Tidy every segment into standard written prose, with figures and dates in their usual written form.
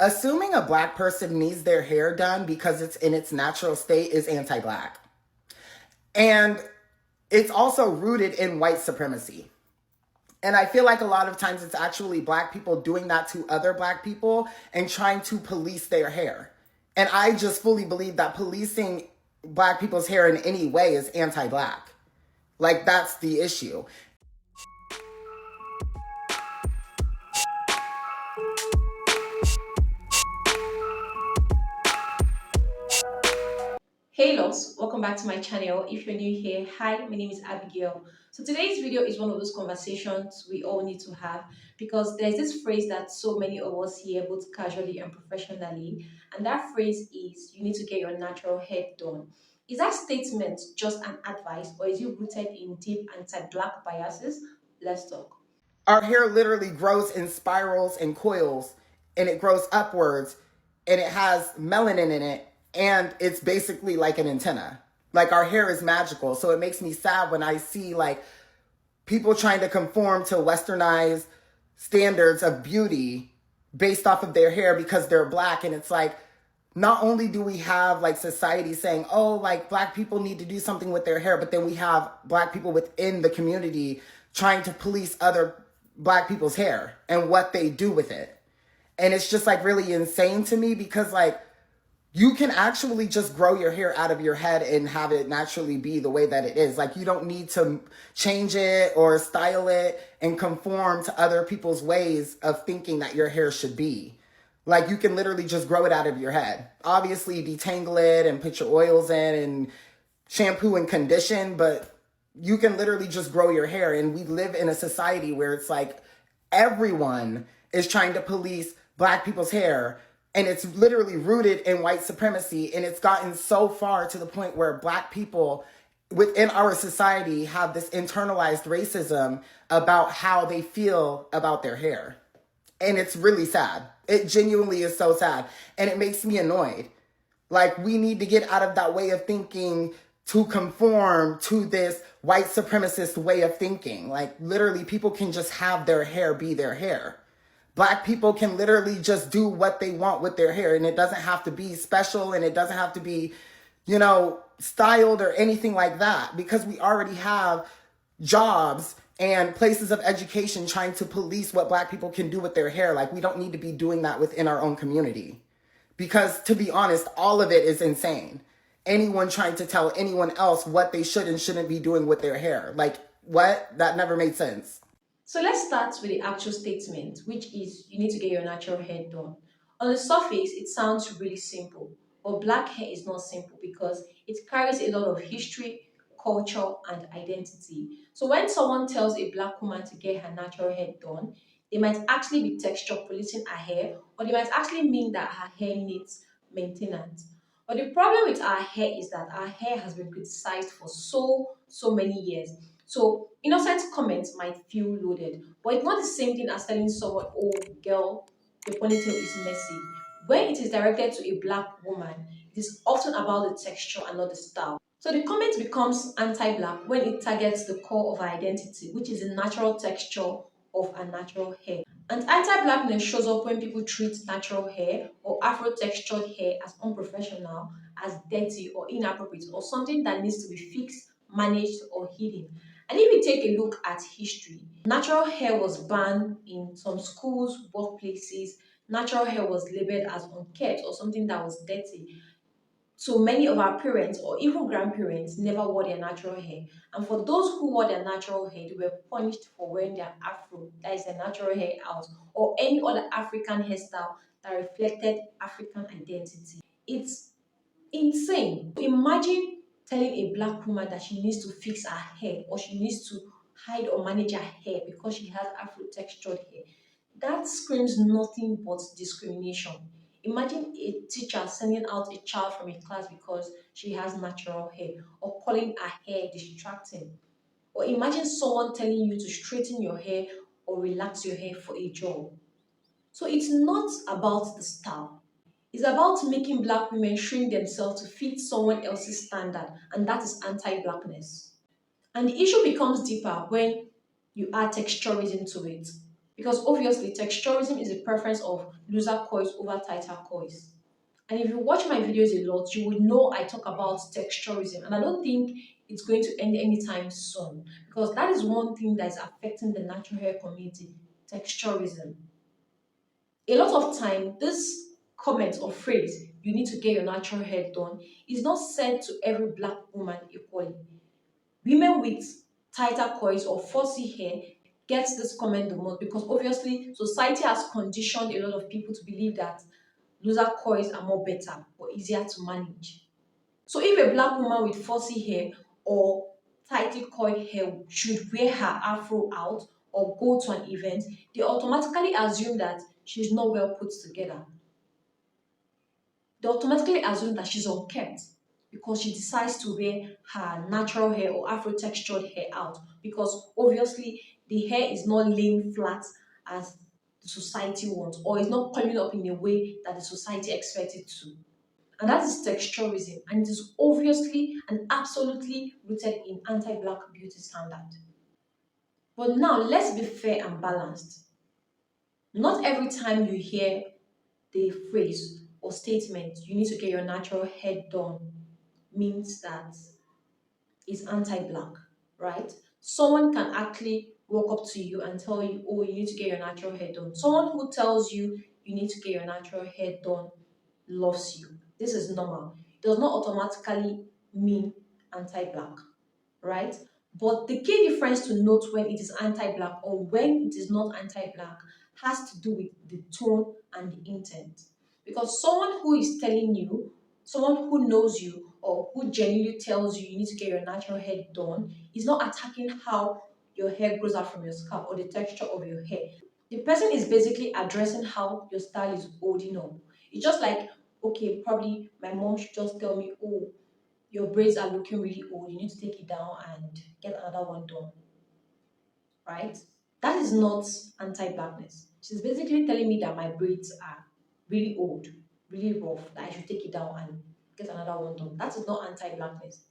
Assuming a black person needs their hair done because it's in its natural state is anti-black. And it's also rooted in white supremacy. And I feel like a lot of times it's actually black people doing that to other black people and trying to police their hair. And I just fully believe that policing black people's hair in any way is anti-black. Like, that's the issue. Hey loves, welcome back to my channel. If you're new here, hi, my name is Abigail. So today's video is one of those conversations we all need to have because there's this phrase that so many of us hear both casually and professionally, and that phrase is you need to get your natural hair done. Is that statement just an advice or is it rooted in deep anti-black biases? Let's talk. Our hair literally grows in spirals and coils, and it grows upwards, and it has melanin in it, and it's basically like an antenna. Like, our hair is magical. So it makes me sad when I see like people trying to conform to westernized standards of beauty based off of their hair because they're black. And it's like, not only do we have like society saying, oh, like black people need to do something with their hair, but then we have black people within the community trying to police other black people's hair and what they do with it. And it's just like really insane to me because like you can actually just grow your hair out of your head and have it naturally be the way that it is. Like, you don't need to change it or style it and conform to other people's ways of thinking that your hair should be. Like, you can literally just grow it out of your head. Obviously, detangle it and put your oils in and shampoo and condition, but you can literally just grow your hair. And we live in a society where it's like everyone is trying to police black people's hair. And it's literally rooted in white supremacy. And it's gotten so far to the point where black people within our society have this internalized racism about how they feel about their hair. And it's really sad. It genuinely is so sad. And it makes me annoyed. Like, we need to get out of that way of thinking to conform to this white supremacist way of thinking. Like, literally, people can just have their hair be their hair. Black people can literally just do what they want with their hair, and it doesn't have to be special, and it doesn't have to be, styled or anything like that, because we already have jobs and places of education trying to police what black people can do with their hair. Like, we don't need to be doing that within our own community, because to be honest, all of it is insane. Anyone trying to tell anyone else what they should and shouldn't be doing with their hair. Like, what? That never made sense. So let's start with the actual statement, which is you need to get your natural hair done. On the surface, it sounds really simple, but black hair is not simple because it carries a lot of history, culture, and identity. So when someone tells a black woman to get her natural hair done, they might actually be texture policing her hair, or they might actually mean that her hair needs maintenance. But the problem with our hair is that our hair has been criticized for so many years. So innocent comments might feel loaded, but it's not the same thing as telling someone, "Oh, girl, your ponytail is messy." When it is directed to a black woman, it is often about the texture and not the style. So the comment becomes anti-black when it targets the core of our identity, which is the natural texture of our natural hair. And anti-blackness shows up when people treat natural hair or Afro-textured hair as unprofessional, as dirty or inappropriate, or something that needs to be fixed, managed, or hidden. And if we take a look at history, natural hair was banned in some schools, workplaces. Natural hair was labeled as unkept or something that was dirty. So many of our parents or even grandparents never wore their natural hair. And for those who wore their natural hair, they were punished for wearing their afro, that is their natural hair out, or any other African hairstyle that reflected African identity. It's insane. Imagine telling a black woman that she needs to fix her hair or she needs to hide or manage her hair because she has afro textured hair. That screams nothing but discrimination. Imagine a teacher sending out a child from a class because she has natural hair or calling her hair distracting. Or imagine someone telling you to straighten your hair or relax your hair for a job. So it's not about the style. It's about making black women shrink themselves to fit someone else's standard, and that is anti-blackness. And the issue becomes deeper when you add texturism to it. Because obviously, texturism is a preference of looser coils over tighter coils. And if you watch my videos a lot, you would know I talk about texturism. And I don't think it's going to end anytime soon. Because that is one thing that is affecting the natural hair community, texturism. A lot of time, this comment or phrase, you need to get your natural hair done, is not said to every black woman equally. Women with tighter coils or fussy hair gets this comment the most because obviously society has conditioned a lot of people to believe that looser coils are more better or easier to manage. So if a black woman with fussy hair or tightly coiled hair should wear her afro out or go to an event, they automatically assume that she's not well put together. They automatically assume that she's unkept because she decides to wear her natural hair or afro textured hair out because obviously the hair is not laying flat as the society wants or it's not coming up in a way that the society expects it to. And that is texturism, and it is obviously and absolutely rooted in anti-black beauty standard. But now let's be fair and balanced. Not every time you hear the phrase or statement, you need to get your natural hair done, means that it's anti-black, right? Someone can actually walk up to you and tell you, oh, you need to get your natural hair done. Someone who tells you you need to get your natural hair done loves you. This is normal. It does not automatically mean anti-black, right? But the key difference to note when it is anti-black or when it is not anti-black has to do with the tone and the intent. Because someone who is telling you, someone who knows you or who genuinely tells you you need to get your natural hair done is not attacking how your hair grows out from your scalp or the texture of your hair. The person is basically addressing how your style is holding up. It's just like, okay, probably my mom should just tell me, oh, your braids are looking really old, you need to take it down and get another one done, right? That is not anti-blackness. She's basically telling me that my braids are really old, really rough, that I should take it down and get another one done. That is not anti-blackness.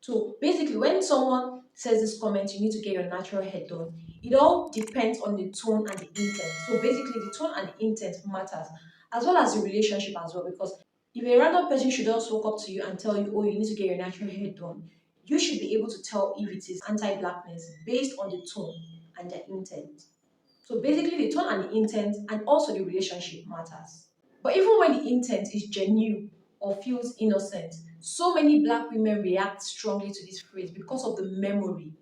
So basically, when someone says this comment, you need to get your natural hair done, it all depends on the tone and the intent. So basically, the tone and the intent matters, as well as the relationship as well. Because if a random person should just walk up to you and tell you, oh, you need to get your natural hair done, you should be able to tell if it is anti-blackness based on the tone and the intent. So basically, the tone and the intent and also the relationship matters. But even when the intent is genuine or feels innocent, so many black women react strongly to this phrase because of the memory,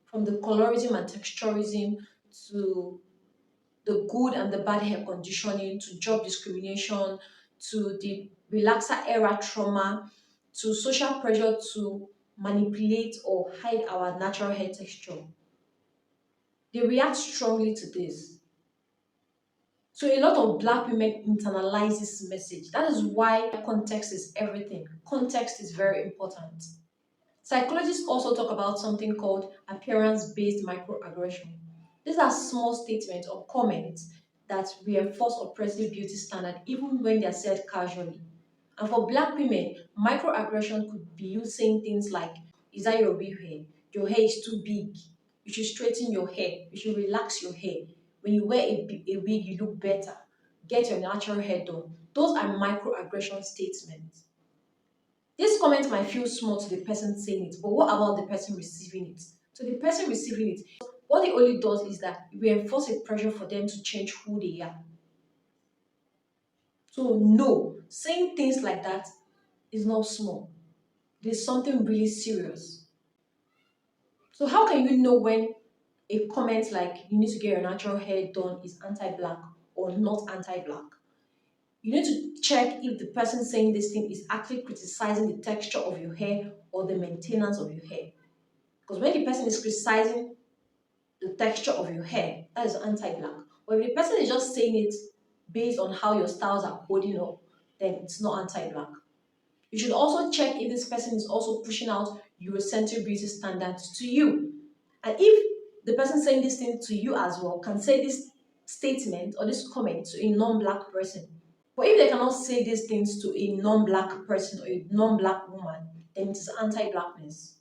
from the colorism and texturism to the good and the bad hair conditioning to job discrimination to the relaxer era trauma to social pressure to manipulate or hide our natural hair texture. They react strongly to this. So a lot of black women internalize this message. That is why context is everything. Context is very important. Psychologists also talk about something called appearance-based microaggression. These are small statements or comments that reinforce oppressive beauty standards even when they are said casually. And for black women, microaggression could be you saying things like, is that your real hair? Your hair is too big. You should straighten your hair. You should relax your hair. When you wear a wig, you look better. Get your natural hair done. Those are microaggression statements. This comment might feel small to the person saying it, but what about the person receiving it? So the person receiving it, what it only does is that it reinforces a pressure for them to change who they are. So no, saying things like that is not small. There's something really serious. So how can you know when a comment like you need to get your natural hair done is anti-black or not anti-black? You need to check if the person saying this thing is actually criticizing the texture of your hair or the maintenance of your hair. Because when the person is criticizing the texture of your hair, that is anti-black. But if the person is just saying it based on how your styles are holding up, then it's not anti-black. You should also check if this person is also pushing out Eurocentric beauty standards to you. And if the person saying this thing to you as well can say this statement or this comment to a non-black person. But if they cannot say these things to a non-black person or a non-black woman, then it is anti-blackness.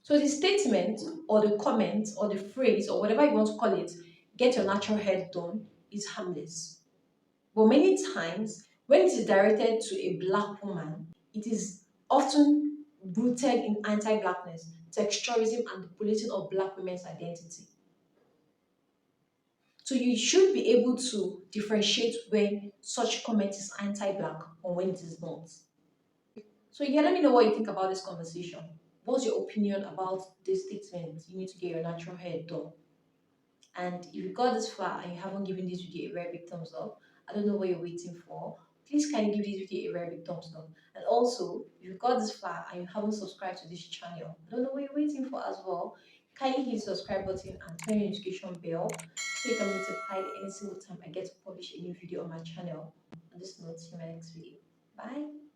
So the statement or the comment or the phrase or whatever you want to call it get your natural hair done is harmless. But many times, when it is directed to a black woman, it is often rooted in anti-blackness, texturism, and the polluting of black women's identity. So you should be able to differentiate when such comment is anti-black or when it is not. So yeah, let me know what you think about this conversation. What's your opinion about this statement? You need to get your natural hair done. And if you got this far and you haven't given this video a very big thumbs up, I don't know what you're waiting for. Please kindly give this video a very big thumbs up. And also, if you got this far and you haven't subscribed to this channel, I don't know what you're waiting for as well. Kindly hit the subscribe button and turn your notification bell so you can be notified any single time I get to publish a new video on my channel. On this note, see you in my next video. Bye.